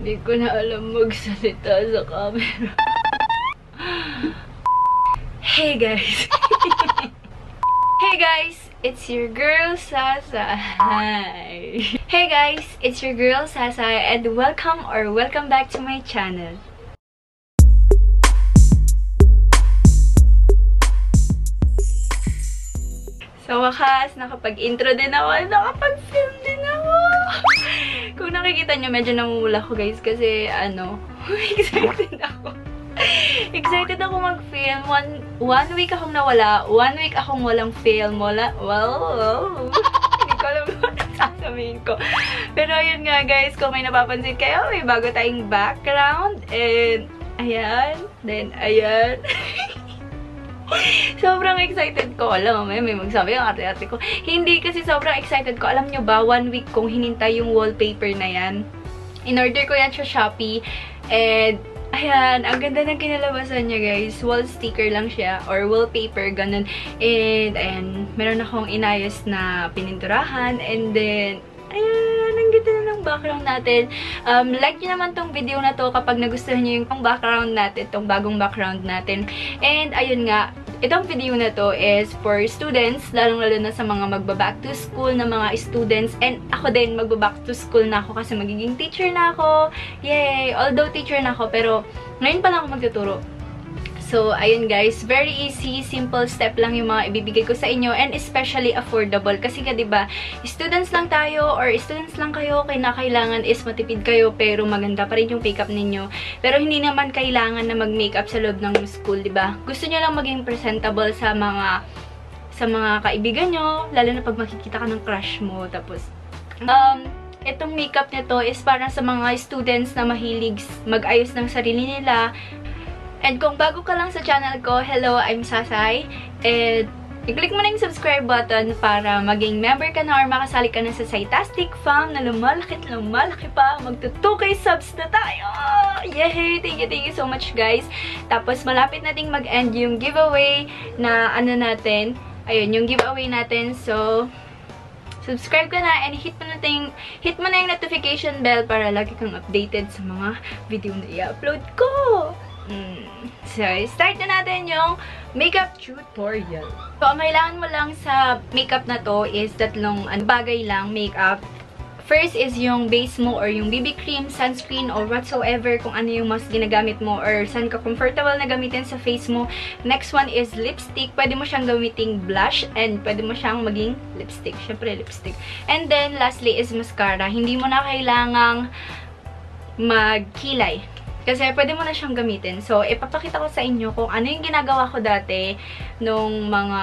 Hindi ko na alam magsalita sa camera. Hey guys! Hey guys! It's your girl, Sasay. Hey guys! It's your girl, Sasay, and welcome back to my channel. Sa wakas, nakapag-intro din ako, nakapag-film din ako. Kung nakikita nyo, medyo namumula ko guys kasi excited ako. Excited ako mag-film. One week akong nawala, 1 week akong walang film. Hindi ko alam kung ano sasabihin ko. Pero ayun nga guys, kung may napapansin kayo, may bago tayong background. And ayan, then ayan. Sobrang excited ko. Alam mo, may magsabi ang arte-arte ko. Hindi kasi sobrang excited ko. Alam nyo ba, 1 week kong hinintay yung wallpaper na yan. In-order ko yan sa Shopee. And, ayan, ang ganda ng kinalabasan niya, guys. Wall sticker lang siya. Or wallpaper, ganun. And, ayan, meron akong inayos na pininturahan. And then, ayan, ang ganda na ng background natin. Like nyo naman tong video na to kapag nagustuhan nyo yung background natin, tong bagong background natin. And, ayun nga, itong video na to is for students, lalong-lalo na sa mga magba-back to school na mga students. And ako din, magba-back to school na ako kasi magiging teacher na ako. Yay! Although teacher na ako, pero ngayon pa lang ako magtuturo. So, ayun guys, very easy, simple step lang yung mga ibibigay ko sa inyo and especially affordable. Kasi nga, diba, students lang tayo or students lang kayo, kailangan is matipid kayo pero maganda pa rin yung makeup ninyo. Pero hindi naman kailangan na mag-makeup sa loob ng school, diba? Gusto nyo lang maging presentable sa mga kaibigan nyo, lalo na pag makikita ka ng crush mo. Tapos, itong makeup nito is para sa mga students na mahilig mag-ayos ng sarili nila. And kung bago ka lang sa channel ko, hello, I'm Sasay. And i-click mo na yung subscribe button para maging member ka na or makasali ka na sa Saytastic fam na lumalaki pa. Magto-2K subs na tayo! Yay! Thank you so much guys. Tapos malapit nating mag-end yung giveaway na natin. Ayun, yung giveaway natin. So, subscribe ka na and hit mo na yung notification bell para lagi kang updated sa mga video na i-upload ko. So, start na natin yung makeup tutorial. So, ang kailangan mo lang sa makeup na to is tatlong bagay lang makeup. First is yung base mo or yung BB cream, sunscreen, or whatsoever kung ano yung mas ginagamit mo or saan ka comfortable na gamitin sa face mo. Next one is lipstick. Pwede mo siyang gamiting blush and pwede mo siyang maging lipstick. Syempre, lipstick. And then, lastly is mascara. Hindi mo na kailangang magkilay. Kasi pwede mo na siyang gamitin. So, ipapakita ko sa inyo kung ano yung ginagawa ko dati nung mga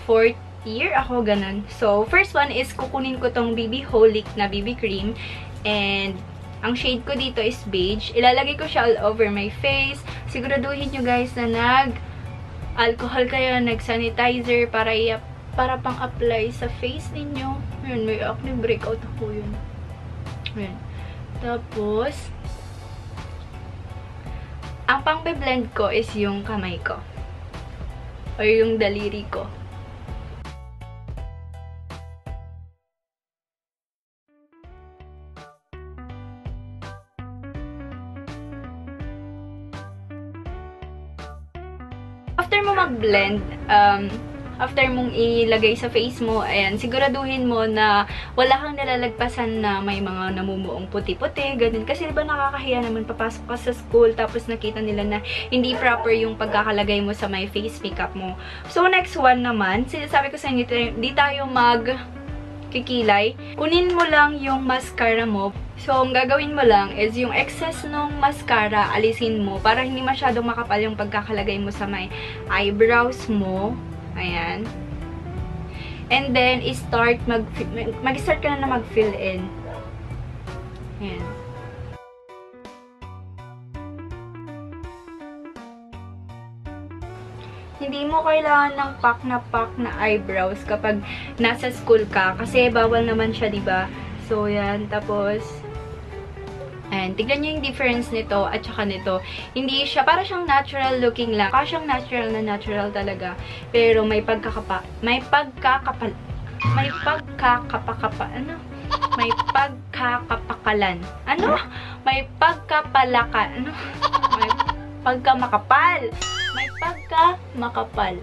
4th year ako, ganun. So, first one is kukunin ko tong BB Holic na BB cream. And, ang shade ko dito is beige. Ilalagay ko siya all over my face. Siguraduhin nyo guys na nag-alcohol kayo, nag-sanitizer para pang-apply sa face ninyo. Yun, may acne breakout ako yun. Yun. Tapos, ang pang-blend ko is yung kamay ko. Or yung daliri ko. After mo mag-blend, after mong ilagay sa face mo, ayan, siguraduhin mo na wala kang nalalagpasan na may mga namumuong puti-puti, ganun. Kasi diba nakakahiya naman papasok ka sa school tapos nakita nila na hindi proper yung pagkakalagay mo sa may face makeup mo. So, next one naman, sinasabi ko sa inyo, hindi tayo magkikilay. Kunin mo lang yung mascara mo. So, ang gagawin mo lang is yung excess ng mascara, alisin mo para hindi masyadong makapal yung pagkakalagay mo sa may eyebrows mo. Ayan. And then, mag-start ka na mag-fill in. Ayan. Hindi mo kailangan ng pack na eyebrows kapag nasa school ka. Kasi bawal naman siya, diba? So, yan. Tapos, ayan, tignan nyo yung difference nito at saka nito. Hindi siya, para siyang natural looking lang. Para siyang natural talaga. Pero may pagkakapa, ano? May pagkakapakalan. Ano? May pagkapalakan. Ano? May pagkamakapal. May pagkamakapal.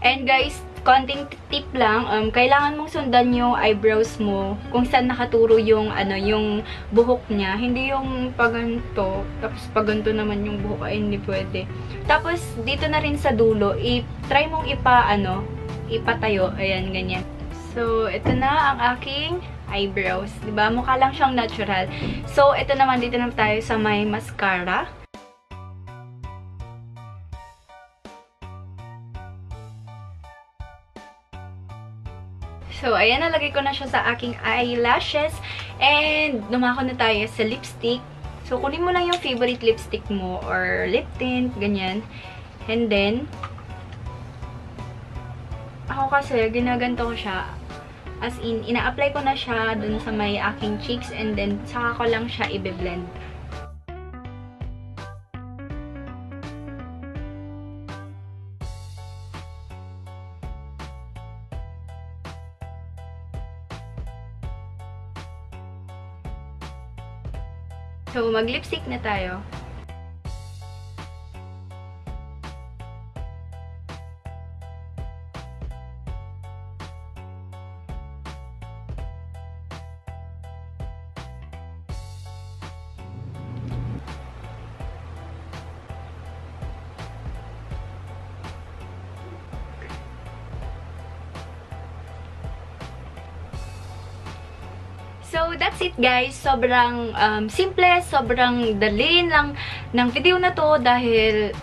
And guys, konting tip lang, kailangan mong sundan yung eyebrows mo kung saan nakaturo yung, yung buhok niya. Hindi yung paganto, tapos paganto naman yung buhok, ay hindi pwede. Tapos, dito na rin sa dulo, try mong ipatayo, ayan, ganyan. So, ito na ang aking eyebrows. Diba? Mukha lang siyang natural. So, ito naman, dito na tayo sa may mascara. So, ayan, nalagay ko na siya sa aking eyelashes. And, dumako na tayo sa lipstick. So, kunin mo lang yung favorite lipstick mo or lip tint, ganyan. And then, ako kasi, ginaganto ko siya. As in, ina-apply ko na siya dun sa may aking cheeks and then, saka ko lang siya i-blend. So, mag-lipstick na tayo. So, that's it guys. Sobrang simple, sobrang dali lang ng video na to dahil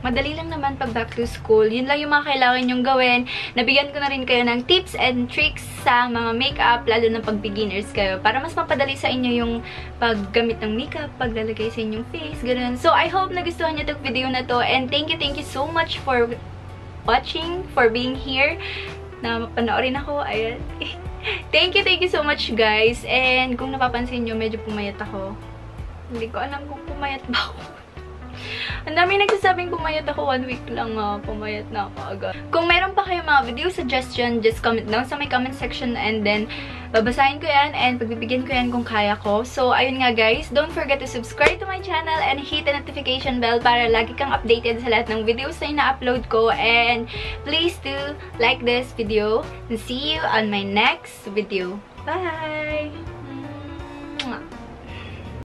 madali lang naman pag back to school. Yun lang yung mga kailangan nyong gawin. Nabigyan ko na rin kayo ng tips and tricks sa mga makeup, lalo na pag beginners kayo, para mas mapadali sa inyo yung paggamit ng makeup, paglalagay sa inyong face, ganun. So, I hope nagustuhan nyo itong video na to and thank you so much for watching, for being here. Na panoorin ako, ayan. Thank you so much guys. And kung napapansin nyo, medyo pumayat ako. Hindi ko alam kung pumayat ba ako. Ang dami nagsasabing pumayat ako, 1 week lang pumayat na ako agad. Kung meron pa kayong mga video suggestion, just comment down sa my comment section and then babasahin ko yan and pagbibigyan ko yan kung kaya ko. So, ayun nga guys, don't forget to subscribe to my channel and hit the notification bell para lagi kang updated sa lahat ng videos na ina-upload ko. And please do like this video and see you on my next video. Bye!